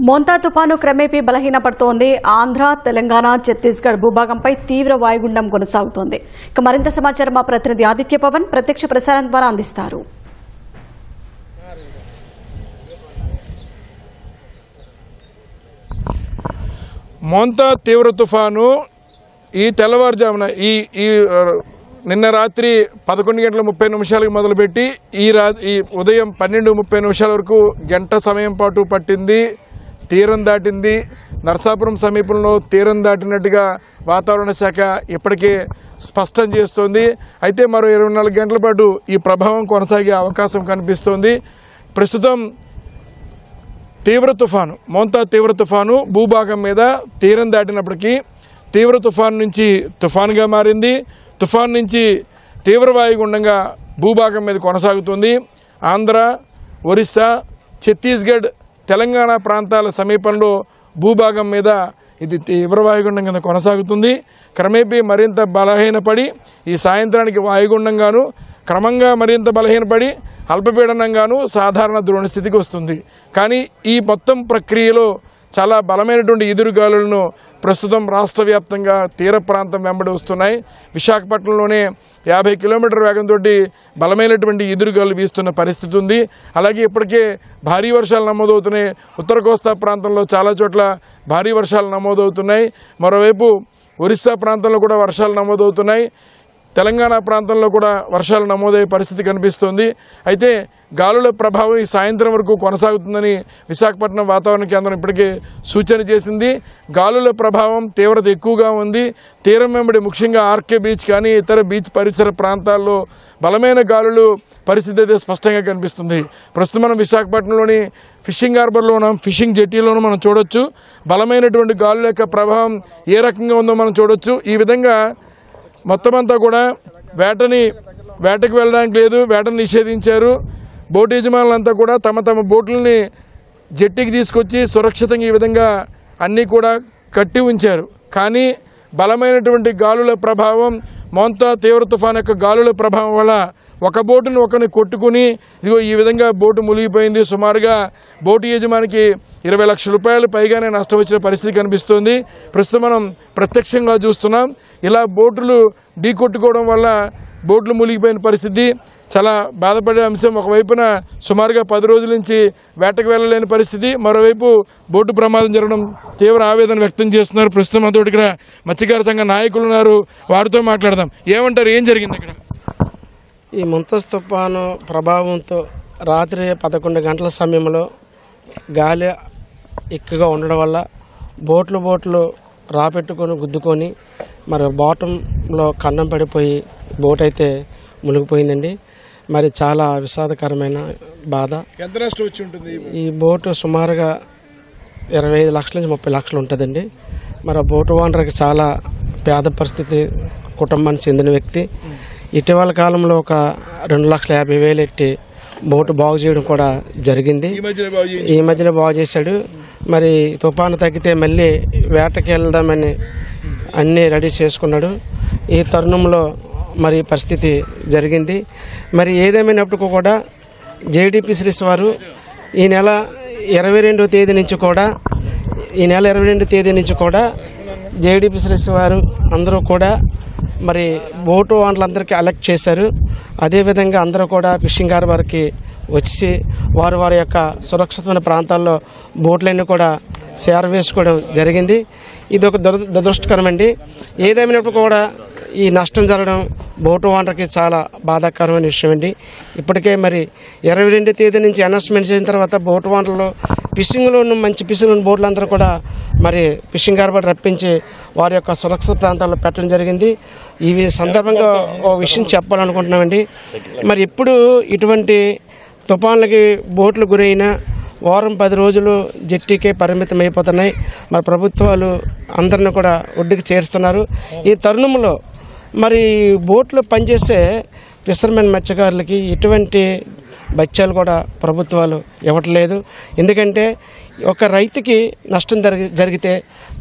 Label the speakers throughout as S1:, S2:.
S1: మోంతా తుఫాను క్రమేపీ బలహీనపడుతోంది. ఆంధ్ర, తెలంగాణ, ఛత్తీస్గఢ్ భూభాగంపై తీవ్ర వాయుగుండం కొనసాగుతోంది. ఇక మరింత సమాచారం మా ప్రతినిధి ఆదిత్య పవన్ ప్రత్యక్ష ప్రసారం ద్వారా అందిస్తారు.
S2: మోంతా తీవ్ర తుఫాను ఈ తెల్లవారుజామున ఈ నిన్న రాత్రి 11:30 మొదలుపెట్టి ఈ ఉదయం 12:30 వరకు గంట సమయం పాటు పట్టింది. తీరం దాటింది. నరసాపురం సమీపంలో తీరం దాటినట్టుగా వాతావరణ శాఖ ఇప్పటికే స్పష్టం చేస్తోంది. అయితే మరో 24 గంటల పాటు ఈ ప్రభావం కొనసాగే అవకాశం కనిపిస్తోంది. ప్రస్తుతం తీవ్ర తుఫాను మోంతా తీవ్ర తుఫాను భూభాగం మీద తీరం దాటినప్పటికీ తీవ్ర తుఫాను నుంచి తుఫానుగా మారింది. తుఫాను నుంచి తీవ్ర వాయుగుండంగా భూభాగం మీద కొనసాగుతుంది. ఆంధ్ర, ఒరిస్సా, ఛత్తీస్గఢ్, తెలంగాణ ప్రాంతాల సమీపంలో భూభాగం మీద ఇది తీవ్ర వాయుగుండం కింద కొనసాగుతుంది. క్రమేపీ మరింత బలహీనపడి ఈ సాయంత్రానికి వాయుగుండంగాను క్రమంగా మరింత బలహీనపడి అల్పపీడనంగాను సాధారణ ద్రోణస్థితికి వస్తుంది. కానీ ఈ మొత్తం ప్రక్రియలో చాలా బలమైనటువంటి ఎదురుగాలులను ప్రస్తుతం రాష్ట్ర వ్యాప్తంగా తీర ప్రాంతం వెంబడి వస్తున్నాయి. విశాఖపట్నంలోనే 50 కిలోమీటర్ల వేగంతో బలమైనటువంటి ఎదురుగాలు వీస్తున్న పరిస్థితి ఉంది. అలాగే ఇప్పటికే భారీ వర్షాలు నమోదవుతున్నాయి. ఉత్తర కోస్తా ప్రాంతంలో చాలా చోట్ల భారీ వర్షాలు నమోదవుతున్నాయి. మరోవైపు ఒరిస్సా ప్రాంతంలో కూడా వర్షాలు నమోదవుతున్నాయి. తెలంగాణ ప్రాంతంలో కూడా వర్షాలు నమోదయ్యే పరిస్థితి కనిపిస్తోంది. అయితే గాలుల ప్రభావం ఈ సాయంత్రం వరకు కొనసాగుతుందని విశాఖపట్నం వాతావరణ కేంద్రం ఇప్పటికే సూచన చేసింది. గాలుల ప్రభావం తీవ్రత ఎక్కువగా ఉంది. తీరం వెంబడి ముఖ్యంగా ఆర్కే బీచ్ కానీ ఇతర బీచ్ పరిసర ప్రాంతాల్లో బలమైన గాలులు పరిస్థితి అయితే స్పష్టంగా కనిపిస్తుంది. ప్రస్తుతం మనం విశాఖపట్నంలోని ఫిషింగ్ హార్బర్లో ఉన్నాం. ఫిషింగ్ జెట్టీలోనూ మనం చూడొచ్చు బలమైనటువంటి గాలుల యొక్క ప్రభావం ఏ రకంగా ఉందో మనం చూడొచ్చు. ఈ విధంగా మొత్తం అంతా కూడా వేటకు వెళ్ళడానికి లేదు, వేటను నిషేధించారు. బోటు యజమానులంతా కూడా తమ తమ బోట్లని జెట్టీకి తీసుకొచ్చి సురక్షితంగా ఈ విధంగా అన్నీ కూడా కట్టి ఉంచారు. కానీ బలమైనటువంటి గాలుల ప్రభావం మోంతా తీవ్ర తుఫాను యొక్క గాలుల ప్రభావం వల్ల ఒక బోటును ఒకరిని కొట్టుకుని ఇదిగో ఈ విధంగా బోటు మునిగిపోయింది. సుమారుగా బోటు యజమానికి 20 లక్షల రూపాయలు పైగానే నష్టం వచ్చిన పరిస్థితి కనిపిస్తోంది. ప్రస్తుతం మనం ప్రత్యక్షంగా చూస్తున్నాం. ఇలా బోటులు ఢీ కొట్టుకోవడం వల్ల బోట్లు మునిగిపోయిన పరిస్థితి చాలా బాధపడే అంశం. ఒకవైపున సుమారుగా 10 రోజుల నుంచి వేటకు వెళ్ళలేని పరిస్థితి, మరోవైపు బోటు ప్రమాదం జరగడం తీవ్ర ఆవేదన వ్యక్తం చేస్తున్నారు. ప్రస్తుతం అంతా ఇక్కడ మత్స్యకార సంఘ నాయకులు ఉన్నారు, వారితో మాట్లాడదాం. ఏమంటారు, ఏం జరిగింది అక్కడ?
S3: ఈ మోంతా తుఫాను ప్రభావంతో రాత్రి 11 గంటల సమయంలో గాలి ఎక్కువగా ఉండడం వల్ల బోట్లు రాపెట్టుకొని గుద్దుకొని మరి బాటంలో కన్నం పడిపోయి బోట్ అయితే మునిగిపోయిందండి. మరి చాలా విషాదకరమైన బాధ.
S2: ఎంత నష్టం వచ్చి ఉంటుంది?
S3: ఈ బోటు సుమారుగా 25 లక్షల నుంచి 30 లక్షలు ఉంటుందండి. మరి ఆ బోటు ఓనర్కి చాలా పేద పరిస్థితి కుటుంబానికి చెందిన వ్యక్తి. ఇటీవల కాలంలో ఒక 2,50,000 ఎట్టి బోటు బాగు చేయడం కూడా జరిగింది. ఈ మధ్యలో బాగు చేశాడు. మరి తుఫాను తగ్గితే మళ్ళీ వేటకి వెళ్దామని అన్నీ రెడీ చేసుకున్నాడు. ఈ తరుణంలో మరి పరిస్థితి జరిగింది. మరి ఏదేమైనప్పటికీ కూడా జేడీపీ శ్రీస్ వారు ఈ నెల 22వ తేదీ నుంచి కూడా జేడీపీ శ్రీస్ వారు అందరూ కూడా మరి బోటు వాళ్ళందరికీ అలర్ట్ చేశారు. అదేవిధంగా అందరూ కూడా ఫిషింగ్ హార్బర్కి వచ్చి వారి యొక్క సురక్షితమైన ప్రాంతాల్లో బోట్లన్నీ కూడా చేరవేసుకోవడం జరిగింది. ఇది ఒక దురదృష్టకరమండి. ఏదేమైనప్పుడు కూడా ఈ నష్టం జరగడం బోటు ఓనర్కి చాలా బాధాకరమైన విషయం అండి. ఇప్పటికే మరి 22వ తేదీ నుంచి అనౌన్స్మెంట్ చేసిన తర్వాత బోటు ఓనర్లు ఫిషింగ్లో ఉన్న మంచి ఫిషింగ్ ఉన్న బోట్లందరూ కూడా మరి ఫిషింగ్ హార్బర్ రప్పించి వారి యొక్క సురక్షిత ప్రాంతాల్లో పెట్టడం జరిగింది. ఈ సందర్భంగా ఓ విషయం చెప్పాలనుకుంటున్నామండి. మరి ఇప్పుడు ఇటువంటి తుఫాన్లకి బోట్లు గురైన వారం 10 రోజులు జెట్టీకే పరిమితం అయిపోతున్నాయి. మరి ప్రభుత్వాలు అందరిని కూడా ఒడ్డుకి చేరుస్తున్నారు. ఈ తరుణంలో మరి బోట్లో పనిచేసే ఫిషర్మెన్ మత్స్యకారులకి ఎటువంటి బత్యాలు కూడా ప్రభుత్వాలు ఇవ్వట్లేదు. ఎందుకంటే ఒక రైతుకి నష్టం జరిగితే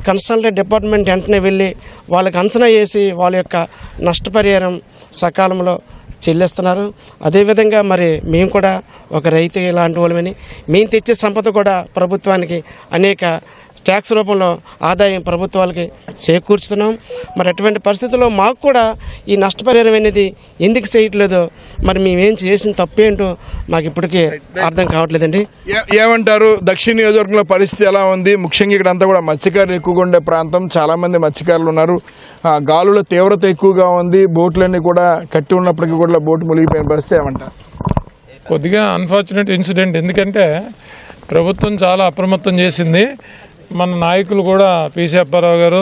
S3: కన్సల్టెంట్ డిపార్ట్మెంట్ వెంటనే వెళ్ళి వాళ్ళకి అంచనా వేసి వాళ్ళ యొక్క నష్టపరిహారం సకాలంలో చెల్లిస్తున్నారు. అదేవిధంగా మరి మేము కూడా ఒక రైతు లాంటి వాళ్ళమని మేము తెచ్చే సంపద కూడా ప్రభుత్వానికి అనేక ట్యాక్స్ రూపంలో ఆదాయం ప్రభుత్వాలకి చేకూర్చుతున్నాం. మరి అటువంటి పరిస్థితుల్లో మాకు కూడా ఈ నష్టపరిహారం అనేది ఎందుకు చేయట్లేదో మరి మేమేం చేసిన తప్పేంటో మాకు ఇప్పటికీ అర్థం కావట్లేదండి.
S2: ఏమంటారు? దక్షిణ నియోజకవర్గంలో పరిస్థితి ఎలా ఉంది? ముఖ్యంగా ఇక్కడ అంతా కూడా మత్స్యకారులు ఎక్కువగా ఉండే ప్రాంతం, చాలామంది మత్స్యకారులు ఉన్నారు. గాలుల తీవ్రత ఎక్కువగా ఉంది. బోట్లన్నీ కూడా కట్టి ఉన్నప్పటికీ కూడా బోటు మునిగిపోయిన పరిస్థితి ఏమంటారు?
S4: కొద్దిగా అన్ఫార్చునేట్ ఇన్సిడెంట్. ఎందుకంటే ప్రభుత్వం చాలా అప్రమత్తం చేసింది. మన నాయకులు కూడా పిసి అప్పారావు గారు,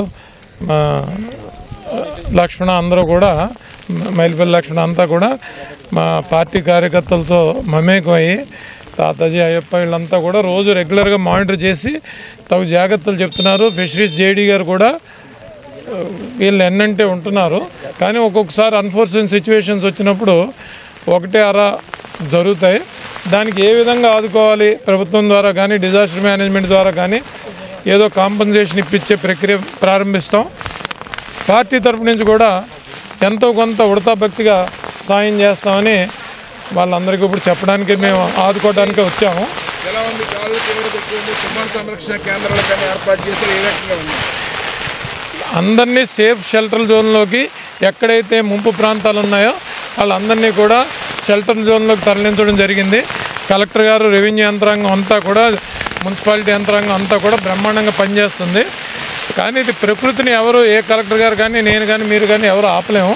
S4: లక్ష్మణ అందరూ కూడా, మైల్పల్లి లక్ష్మణ అంతా కూడా మా పార్టీ కార్యకర్తలతో మమేకం అయ్యి తాతాజీ అయ్యప్ప వీళ్ళంతా కూడా రోజు రెగ్యులర్గా మానిటర్ చేసి తగు జాగ్రత్తలు చెప్తున్నారు. ఫిషరీస్ జేడీ గారు కూడా వీళ్ళు ఎన్నంటే ఉంటున్నారు. కానీ ఒక్కొక్కసారి అన్ఫోర్చునేట్ సిచ్యువేషన్స్ వచ్చినప్పుడు ఒకటే అరా జరుగుతాయి. దానికి ఏ విధంగా ఆదుకోవాలి ప్రభుత్వం ద్వారా కానీ డిజాస్టర్ మేనేజ్మెంట్ ద్వారా కానీ ఏదో కాంపన్సేషన్ ఇప్పించే ప్రక్రియ ప్రారంభిస్తాం. పార్టీ తరపు నుంచి కూడా ఎంతో కొంత ఉడతా భక్తిగా సాయం చేస్తామని వాళ్ళందరికీ ఇప్పుడు చెప్పడానికి మేము ఆదుకోవడానికే వచ్చాము. అందరినీ సేఫ్ షెల్టర్ జోన్లోకి, ఎక్కడైతే ముంపు ప్రాంతాలు ఉన్నాయో వాళ్ళందరినీ కూడా షెల్టర్ జోన్లోకి తరలించడం జరిగింది. కలెక్టర్ గారు, రెవెన్యూ యంత్రాంగం అంతా కూడా, మున్సిపాలిటీ యంత్రాంగం అంతా కూడా బ్రహ్మాండంగా పనిచేస్తుంది. కానీ ఇది ప్రకృతిని ఎవరు, ఏ కలెక్టర్ గారు కానీ నేను కానీ మీరు కానీ ఎవరు ఆపలేము.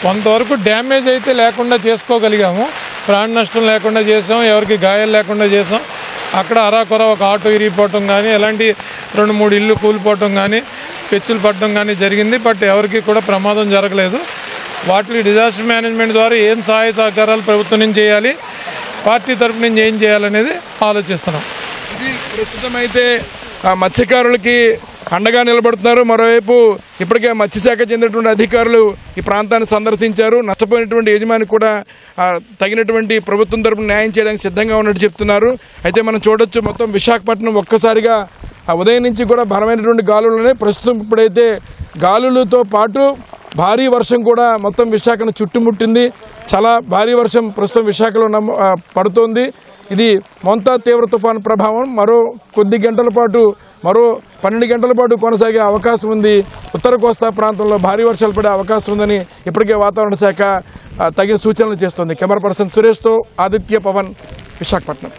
S4: కొంతవరకు డ్యామేజ్ అయితే లేకుండా చేసుకోగలిగాము, ప్రాణ నష్టం లేకుండా చేసాం, ఎవరికి గాయాలు లేకుండా చేసాం. అక్కడ అరాకొర ఒక ఆటో ఇరిగిపోవటం కానీ, ఎలాంటి 2-3 ఇళ్ళు కూలిపోవటం కానీ, పెచ్చులు పడడం కానీ జరిగింది. బట్ ఎవరికి కూడా ప్రమాదం జరగలేదు. వాటికి డిజాస్టర్ మేనేజ్మెంట్ ద్వారా ఏం సహాయ సహకారాలు ప్రభుత్వం నుంచి చేయాలి, పార్టీ తరఫు నుంచి ఏం చేయాలనేది ఆలోచిస్తున్నాం.
S2: ఇది ప్రస్తుతం అయితే మత్స్యకారులకి అండగా నిలబడుతున్నారు. మరోవైపు ఇప్పటికే మత్స్యశాఖ చెందినటువంటి అధికారులు ఈ ప్రాంతాన్ని సందర్శించారు. నష్టపోయినటువంటి యజమాని కూడా తగినటువంటి ప్రభుత్వం తరపున న్యాయం చేయడానికి సిద్ధంగా ఉన్నట్టు చెప్తున్నారు. అయితే మనం చూడొచ్చు, మొత్తం విశాఖపట్నం ఒక్కసారిగా ఉదయం నుంచి కూడా బలమైనటువంటి గాలులునే. ప్రస్తుతం ఇప్పుడైతే గాలులతో పాటు భారీ వర్షం కూడా మొత్తం విశాఖను చుట్టుముట్టింది. చాలా భారీ వర్షం ప్రస్తుతం విశాఖలో పడుతోంది. ఇది మోంతా తీవ్ర తుఫాను ప్రభావం మరో కొద్ది గంటల పాటు, మరో 12 గంటల పాటు కొనసాగే అవకాశం ఉంది. ఉత్తర కోస్తా ప్రాంతంలో భారీ వర్షాలు పడే అవకాశం ఉందని ఇప్పటికే వాతావరణ శాఖ తగిన సూచనలు చేస్తోంది. కెమెరా పర్సన్ సురేష్తో ఆదిత్య, పవన్, విశాఖపట్నం.